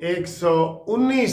119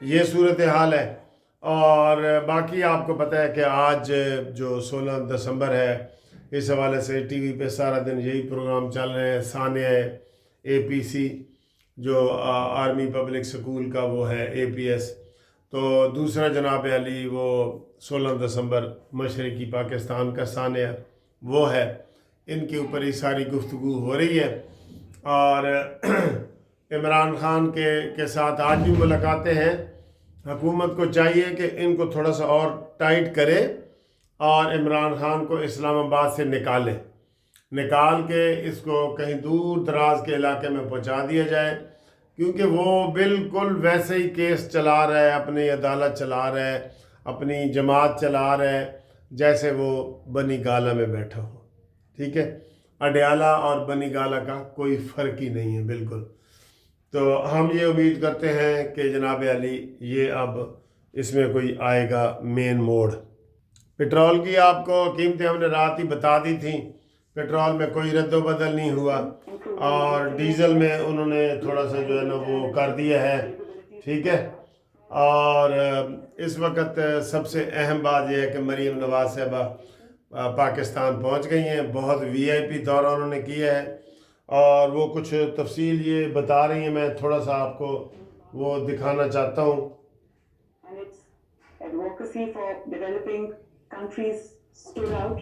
یہ صورتحال ہے. اور باقی آپ کو پتہ ہے کہ آج جو 16 دسمبر ہے، اس حوالے سے ٹی وی پہ سارا دن یہی پروگرام چل رہے ہیں. ثانیہ APC جو آرمی پبلک سکول کا وہ ہے APS، تو دوسرا جناب علی وہ 16 دسمبر مشرقی پاکستان کا ثانیہ وہ ہے. ان کے اوپر ہی ساری گفتگو ہو رہی ہے. اور عمران خان کے ساتھ آج بھی ملاقاتیں ہیں. حکومت کو چاہیے کہ ان کو تھوڑا سا اور ٹائٹ کرے اور عمران خان کو اسلام آباد سے نکال کے اس کو کہیں دور دراز کے علاقے میں پہنچا دیا جائے، کیونکہ وہ بالکل ویسے ہی کیس چلا رہا ہے، اپنی عدالت چلا رہا ہے، اپنی جماعت چلا رہا ہے جیسے وہ بنی گالہ میں بیٹھا ہو. ٹھیک ہے، اڈیالہ اور بنی گالہ کا کوئی فرق ہی نہیں ہے بالکل. تو ہم یہ امید کرتے ہیں کہ جناب علی یہ اب اس میں کوئی آئے گا مین موڑ. پٹرول کی آپ کو قیمتیں ہم نے رات ہی بتا دی تھیں. پٹرول میں کوئی رد و بدل نہیں ہوا، اور ڈیزل میں انہوں نے تھوڑا سا جو ہے نا وہ کر دیا ہے. ٹھیک ہے، اور اس وقت سب سے اہم بات یہ ہے کہ مریم نواز صاحبہ پاکستان پہنچ گئی ہیں. بہت VIP دورہ انہوں نے کیا ہے، اور وہ کچھ تفصیل یہ بتا رہی ہیں. میں تھوڑا سا آپ کو وہ دکھانا چاہتا ہوں. Advocacy for developing countries stood out.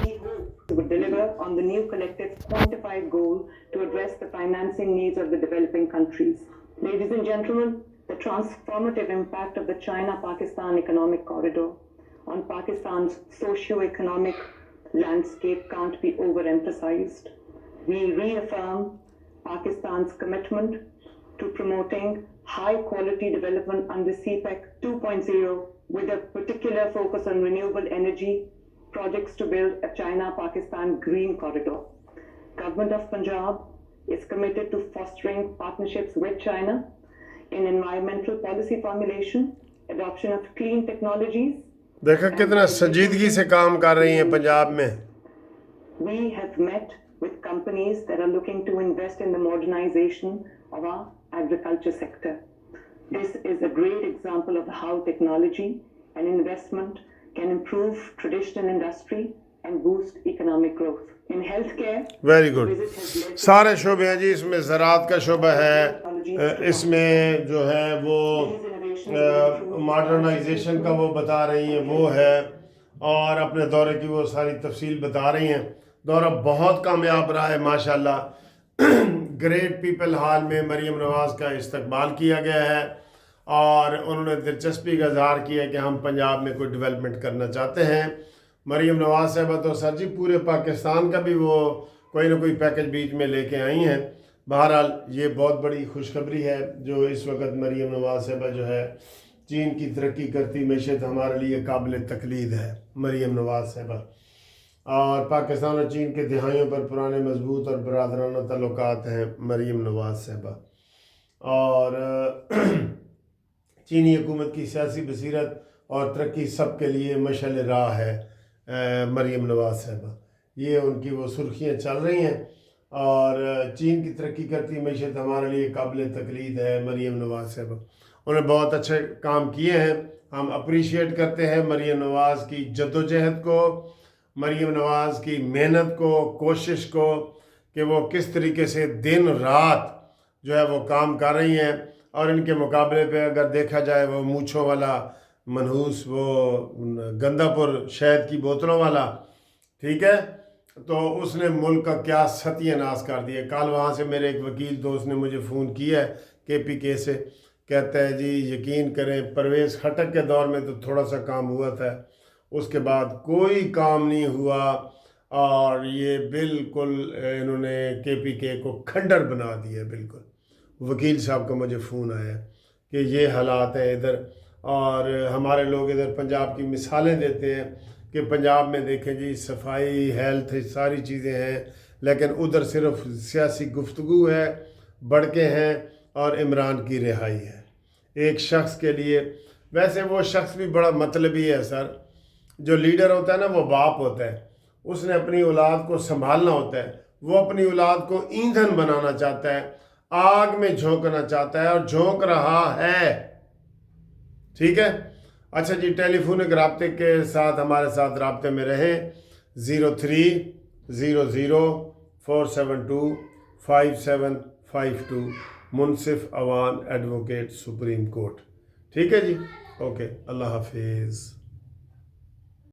We hope would deliver on the new collective quantified goal to address the financing needs of the developing countries. Ladies and gentlemen, the transformative impact of the China-Pakistan economic corridor on Pakistan's socio-economic landscape can't be overemphasized. We reaffirm Pakistan's commitment to promoting high-quality development under CPEC 2.0 with a particular focus on renewable energy projects to build a China-Pakistan green corridor. Government of Punjab is committed to fostering partnerships with China in environmental policy formulation, adoption of clean technologies. دیکھا کتنا سنجیدگی سے کام کر رہی ہیں پنجاب میں. We have met with companies that are looking to invest in the modernization of our agriculture sector. This is a great example of how technology and investment can improve traditional industry and boost economic growth. In healthcare, very good. سارے شعبے ہیں جی. اس میں زراعت کا شعبہ ہے، اس میں جو ہے وہ ماڈرنائزیشن کا وہ بتا رہی ہیں وہ ہے، اور اپنے دورے کی وہ ساری تفصیل بتا رہی ہیں. دورہ بہت کامیاب رہا ہے ماشاءاللہ. گریٹ پیپل ہال میں مریم نواز کا استقبال کیا گیا ہے، اور انہوں نے دلچسپی کا اظہار کیا کہ ہم پنجاب میں کوئی ڈیولپمنٹ کرنا چاہتے ہیں. مریم نواز صاحبہ تو سر جی پورے پاکستان کا بھی وہ کوئی نہ کوئی پیکج بیچ میں لے کے آئی ہیں. بہرحال یہ بہت بڑی خوشخبری ہے جو اس وقت مریم نواز صاحبہ جو ہے چین کی ترقی کرتی معیشت ہمارے لیے قابل تقلید ہے مریم نواز صاحبہ. اور پاکستان اور چین کے دہائیوں پر پرانے مضبوط اور برادرانہ تعلقات ہیں مریم نواز صاحبہ. اور چینی حکومت کی سیاسی بصیرت اور ترقی سب کے لیے مشعل راہ ہے مریم نواز صاحبہ. یہ ان کی وہ سرخیاں چل رہی ہیں، اور چین کی ترقی کرتی معیشت ہمارے لیے قابل تقلید ہے مریم نواز صاحبہ. انہوں نے بہت اچھے کام کیے ہیں. ہم اپریشیٹ کرتے ہیں مریم نواز کی جدوجہد کو، مریم نواز کی محنت کو، کوشش کو، کہ وہ کس طریقے سے دن رات جو ہے وہ کام کر رہی ہیں. اور ان کے مقابلے پہ اگر دیکھا جائے وہ مونچھوں والا منحوس وہ گندہ پور شہد کی بوتلوں والا، ٹھیک ہے، تو اس نے ملک کا کیا ستیہ ناش کر دیا. کل وہاں سے میرے ایک وکیل دوست نے مجھے فون کیا ہے KPK سے، کہتا ہے جی یقین کریں پرویز خٹک کے دور میں تو تھوڑا سا کام ہوا تھا، اس کے بعد کوئی کام نہیں ہوا، اور یہ بالکل انہوں نے KPK کو کھنڈر بنا دیا. بالکل وکیل صاحب کا مجھے فون آیا کہ یہ حالات ہیں ادھر. اور ہمارے لوگ ادھر پنجاب کی مثالیں دیتے ہیں کہ پنجاب میں دیکھیں جی صفائی، ہیلتھ، ساری چیزیں ہیں، لیکن ادھر صرف سیاسی گفتگو ہے، بڑکے ہیں، اور عمران کی رہائی ہے. ایک شخص کے لیے، ویسے وہ شخص بھی بڑا مطلبی ہے سر. جو لیڈر ہوتا ہے نا وہ باپ ہوتا ہے، اس نے اپنی اولاد کو سنبھالنا ہوتا ہے. وہ اپنی اولاد کو ایندھن بنانا چاہتا ہے، آگ میں جھونکنا چاہتا ہے، اور جھونک رہا ہے. ٹھیک ہے. اچھا جی, ٹیلی رابطے کے ساتھ ہمارے ساتھ رابطے میں رہیں. 0300472572 منصف اوان ایڈوکیٹ سپریم کورٹ. ٹھیک ہے جی, اوکے, اللہ حافظ.